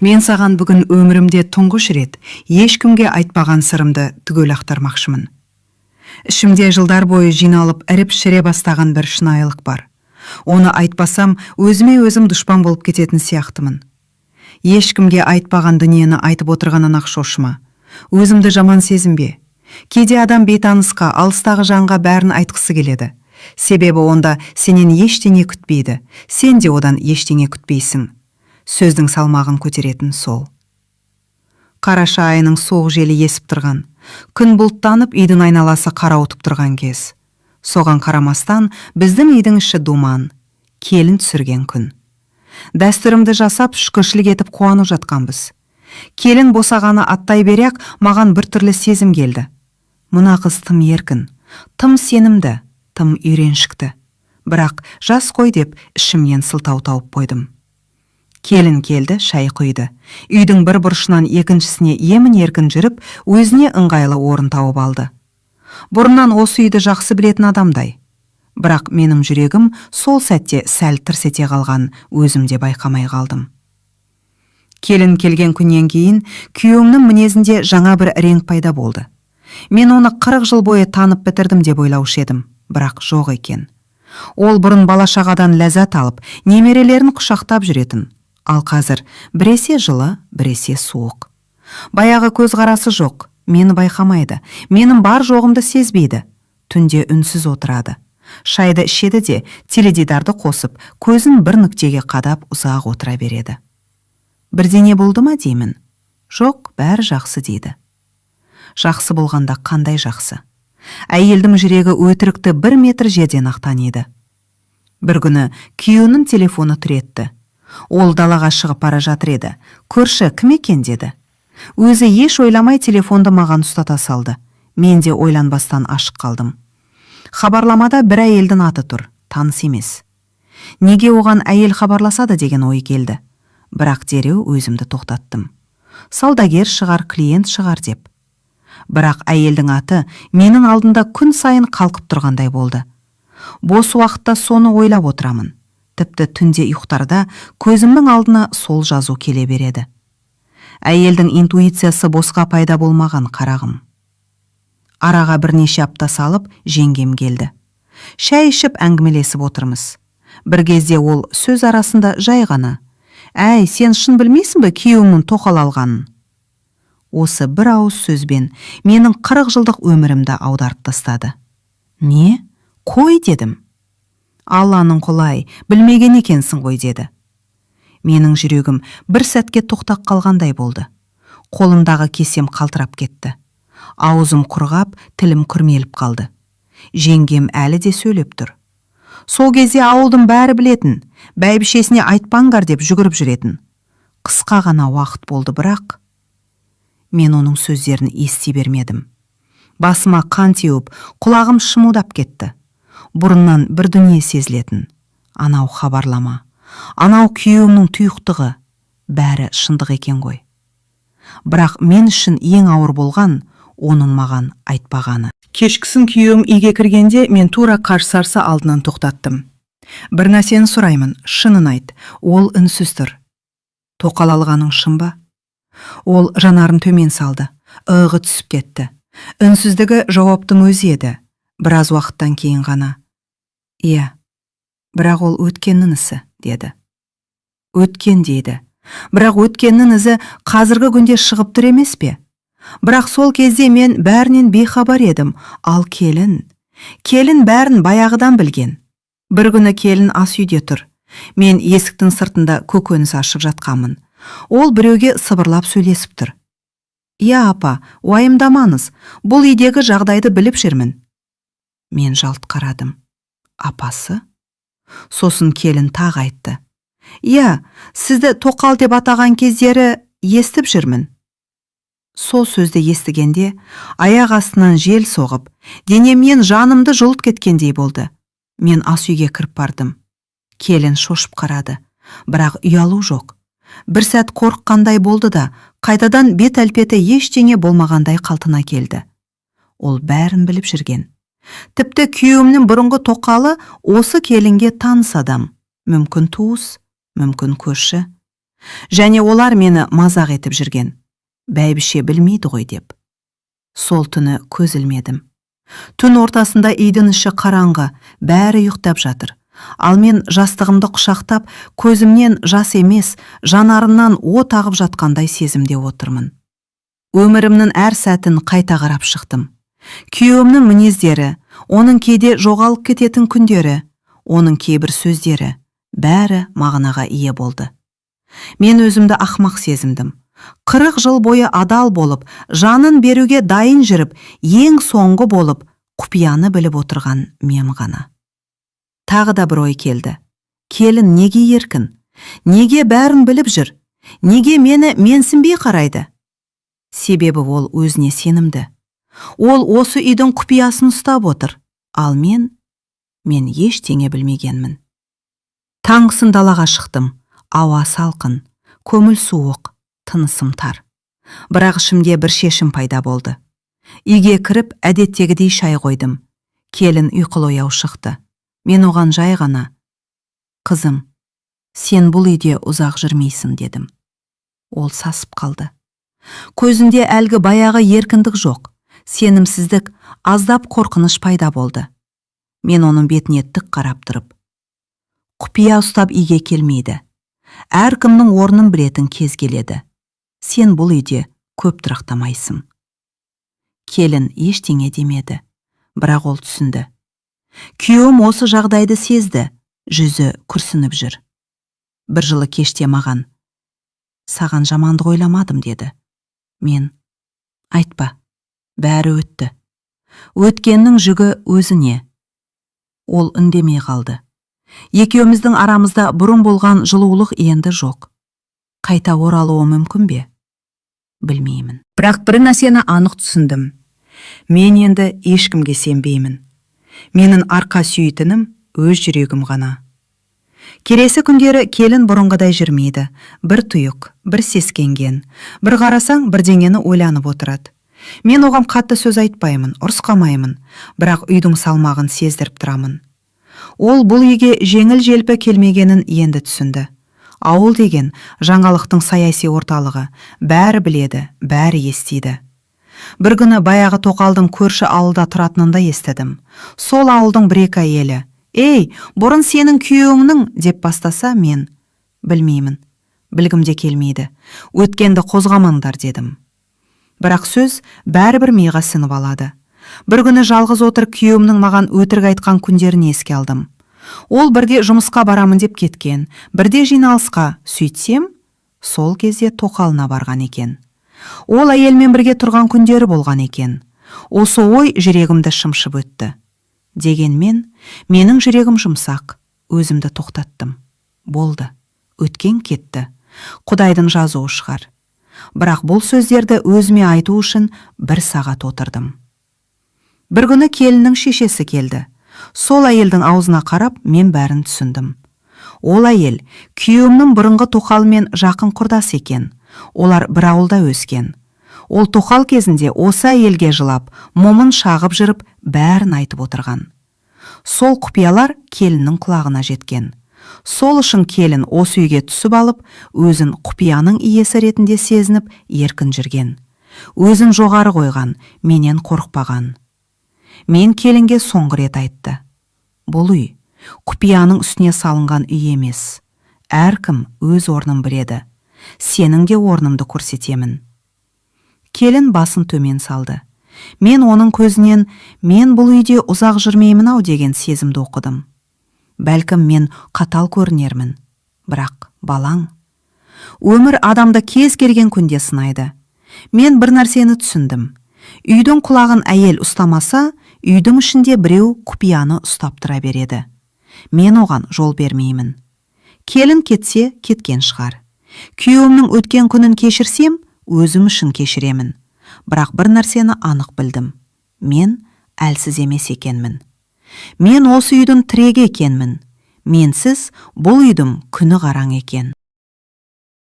Мен саған бүгін өмірімде тұңғыш рет ешкімге айтпаған сырымды түгел ақтармақшымын. Ішімде жылдар бойы жиналып іріп-шіре бастаған бір шынайылық бар. Оны айтпасам, өзіме өзім дұшпан болып кететін сияқтымын. Ешкімге айтпаған дүниені айтып отырғаннан-ақ шошыма. Өзімді жаман сезінбе. Кейде адам бейтанысқа, алыстағы жанға бәрін айтқысы келеді. Себебі онда сенен ештеңе күтпейді, сен де одан ештеңе күтпейсің. Сөздің салмағын көтеретін сол. Қараша айының суық желі есіп тұрған. Күн бұлттанып, үйдің айналасы қарауытып тұрған кез. Соған қарамастан, біздің үйдің іші думан, келін түсірген күн. Дәстүрімді жасап, шүкіршілік етіп қуанып жатқанбыз. Келін босағаны аттай берек, маған бір түрлі сезім келді. Мына қыз тым еркін, тым сенімді, тым үйреншікті. Бірақ жас қой деп ішімнен сылтау тауып қойдым. Келін келді, шай құйды. Үйдің бір бұрышынан екіншісіне емін-еркін жүріп, өзіне ыңғайлы орын тауып алды. Бұрыннан осы үйді жақсы білетін адамдай. Бірақ менің жүрегім сол сәтте сәл тырс ете қалған, өзімде байқамай қалдым. Келін келген күннен кейін күйеуімнің мінезінде жаңа бір рең пайда болды. Мен оны 40 жыл бойы танып бітірдім деп ойлаушы едім, бірақ жоқ екен. Ол бұрын бала-шағадан ләззат алып, немерелерін құшақтап жүретін. Ал қазір біресе жылы, біресе суық. Баяғы көзқарасы жоқ, мені байқамайды, менің бар жоғымды сезбейді. Түнде үнсіз отырады. Шайды ішеді де, теледидарды қосып, көзін бір нүктеге қадап ұзақ отыра береді. Бірдеңе болды ма деймін? Жоқ, бәрі жақсы дейді. Жақсы болғанда қандай жақсы? Әйелдің жүрегі өтірікті 1 метр жерден ақ таниды. Бір күні күйеуінің телефоны түретті. Ол далаға шығып бара жатыр еді. Көрші кім екен деді. Өзі еш ойламай телефонды маған ұстата салды. Мен де ойланбастан ашық қалдым. Хабарламада бір әйелдің аты тұр, таныс емес. Неге оған әйел хабарласады деген ой келді. Бірақ дереу өзімді тоқтаттым. Саудагер шығар, клиент шығар деп. Бірақ әйелдің аты менің алдында күн сайын қалқып тұрғандай болды. Бос уақытта соны ойлап отырамын. Тіпті түнде ұйықтарда көзімнің алдына сол жазу келе береді. Әйелдің интуициясы босқа пайда болмаған, қарағым. Араға бірнеше апта салып, жеңгем келді. Шай ішіп әңгімелесіп отырмыз. Бір кезде ол сөз арасында жай ғана: «Әй, сен шын білмейсің бе күйеуіңнің тоқал алғанын?» Осы бір ауыз сөзбен менің 40 жылдық өмірімді аударып тастады. «Не? Қой» дедім. «Алланың құлай, білмеген екенсің ғой» деді. Менің жүрегім бір сәтке тоқтап қалғандай болды. Қолымдағы кесем қалтырап кетті. Аузым құрғап, тілім күрмеліп қалды. Жеңгем әлі де сөйлеп тұр. Сол кезде ауылдың бәрі білетін, бәйбішесіне айтпаңдар деп жүгіріп жүретін. Қысқа ғана уақыт болды, бірақ мен оның сөздерін ести бермедім. Басыма қан теуіп, құлағым шымылдап кетті. Бұрыннан бір дүние сезілетін. Анау хабарлама, анау күйеуімнің тұйықтығы, бәрі шындық екен ғой. Бірақ мен үшін ең ауыр болған оның маған айтпағаны. Кешкісін күйеуім үйге кіргенде мен тура қарсы алдынан тоқтаттым. «Бір нәрсені сұраймын, шынын айт», ол үнсіз тұр. «Тоқал алғаның шын ба?» Ол жанарын төмен салды, ығы түсіп кетті. Үнсіздігі жауаптың өзі еді. Біраз уақыттан кейін ғана: «Иә, бірақ ол өткеннің ісі», деді. «Өткен» дейді. Бірақ өткеннің ізі қазіргі күнде шығып тұр емес пе? Бірақ сол кезде мен бәрінен бейхабар едім. Ал келін бәрін баяғыдан білген. Бір күні келін ас үйде тұр. Мен есіктің сыртында көкөніс ашып жатқанмын. Ол біреуге сыбырлап сөйлесіп тұр. «Иә апа, уайымдамаңыз, бұл үйдегі жағдайды біліп жүрмін». Мен жалт қарадым. Апасы? Сосын келін тағы айтты: «Иә, сізді тоқал деп атаған кездері естіп жүрмін». Сол сөзді естігенде аяқ астынан жел соғып, денемнен жанымды жұлып кеткендей болды. Мен ас үйге кіріп бардым. Келін шошып қарады, бірақ ұялу жоқ. Бір сәт қорыққандай болды да, қайтадан бет әлпеті ештеңе болмағандай қалпына келді. Ол бәрін біліп жүрген. Тіпті күйеуімнің бұрынғы тоқалы осы келінге таныс адам. Мүмкін туыс, мүмкін көрші. Және олар мені мазақ етіп жүрген. Бәйбіше білмейді ғой деп. Сол түні көз ілмедім. Түн ортасында үйдің іші қараңғы, бәрі ұйықтап жатыр. Ал мен жастығымды құшақтап, көзімнен жас емес, жанарымнан от ағып жатқандай сезімде отырмын. Өмірімнің әр сәтін қайта қарап шықтым. Күйеуімнің мінездері, оның кейде жоғалып кететін күндері, оның кейбір сөздері, бәрі мағынаға ие болды. Мен өзімді ақмақ сезімдім. 40 жыл бойы адал болып, жанын беруге дайын жүріп, ең соңғы болып, құпияны біліп отырған мен ғана. Тағы да бір ой келді. Келін неге еркін? Неге бәрін біліп жүр? Неге мені менсінбей қарайды? Себебі ол өзіне сенімді. Ол осы үйдің құпиясын ұстап отыр. Ал мен ештеңе білмегенмін. Таңғысын далаға шықтым. Ауа салқын, көңіл суық, тынысым тар. Бірақ ішімде бір шешім пайда болды. Үйге кіріп, әдеттегідей шай қойдым. Келін ұйқылы ояу шықты. Мен оған жай ғана, «Қызым, сен бұл үйде ұзақ жүрмейсің» дедім. Ол сасып қалды. Көзінде әлгі баяғы еркіндік жоқ, сенімсіздік, аздап қорқыныш пайда болды. Мен оның бетіне тік қарап тұрып, «Құпия ұстап үйге келмейді. Әркімнің орнын білетін кез келеді. Сен бұл үйде көп тұрақтамайсың». Келін ештеңе демеді, бірақ ол түсінді. Күйеуім осы жағдайды сезді, жүзі күрсініп жүр. Бір жылы кеште маған, «Саған жамандық ойламадым» деді. Мен, «Айтпа, бәрі өтті. Өткеннің жүгі өзіне». Ол үндемей қалды. Екеуміздің арамызда бұрын болған жылулық енді жоқ. Қайта оралуы мүмкін бе? Білмеймін. Бірақ бір нәрсені анық түсіндім. Мен енді ешкімге сенбеймін. Менің арқа сүйетінім өз жүрегім ғана. Келесі күндері келін бұрынғыдай жүрмейді. Бір тұйық, бір сескенген. Бір қарасаң, бірдеңені ойланып отырады. Мен оған қатты сөз айтпаймын, ұрысқамаймын, бірақ үйдің салмағын сездіріп тұрамын. Ол бұл үйге жеңіл-желпі келмегенін енді түсінді. Ауыл деген жаңалықтың саяси орталығы, бәрі біледі, бәрі естиді. Бір күні баяғы тоқалдың көрші ауылда тұратынында естідім. Сол ауылдың бір-екі әйелі, «Ей, бұрын сенің күйеуіңнің» деп бастаса, мен, «Білмеймін, білгімде келмейді, өткенді қозғамаңдар» дедім. Бірақ сөз бәрібір миға сіңіп алады. Бір күні жалғыз отыр күйеуімнің маған өтірік айтқан күндерін еске алдым. Ол бірге жұмысқа барамын деп кеткен, бірде жиналысқа, сөйтсем, сол кезде тоқалына барған екен. Ол әйелмен бірге тұрған күндері болған екен. Осы ой жүрегімді шымшып өтті. Дегенмен, менің жүрегім жұмсақ, өзімді тоқтаттым. Болды, өткен кетті. Құдайдың жазуы шығар. Бірақ бұл сөздерді өзіме айту үшін 1 сағат отырдым. Бір күні келіннің шешесі келді. Сол әйелдің аузына қарап, мен бәрін түсіндім. Ол әйел күйеуімнің бұрынғы тоқалымен жақын құрдас екен. Олар бір ауылда өскен. Ол тоқал кезінде осы әйелге жылап, момын шағып жүріп, бәрін айтып отырған. Сол құпиялар келіннің құлағына жеткен. Сол үшін келін осы үйге түсіп алып, өзін құпияның иесі ретінде сезініп, еркін жүрген. Өзін жоғары қойған, менен қорықпаған. Мен келінге соңғы рет айтты. Бұл үй құпияның үстіне салынған үй емес. Әркім өз орнын біледі. Сенің де орнымды көрсетемін. Келін басын төмен салды. Мен оның көзінен, мен бұл үйде ұзақ жүрмеймін ау деген сезімді оқыдым. Бәлкім мен қатал көрінермін. Бірақ балаң. Өмір адамды кез келген күнде сынайды. Мен бір нәрсені түсіндім. Үйдің құлағын әйел ұстамаса, үйдің ішінде біреу құпияны ұстап тұра береді. Мен оған жол бермеймін. Келін кетсе, кеткен шығар. Күйеуімнің өткен күнін кешірсем, өзім үшін кешіремін. Бірақ бір нәрсені анық білдім. Мен әлсіз емес екенмін. Мен осы үйдің тірегі екенмін. Менсіз бұл үйдің күні қараң екен.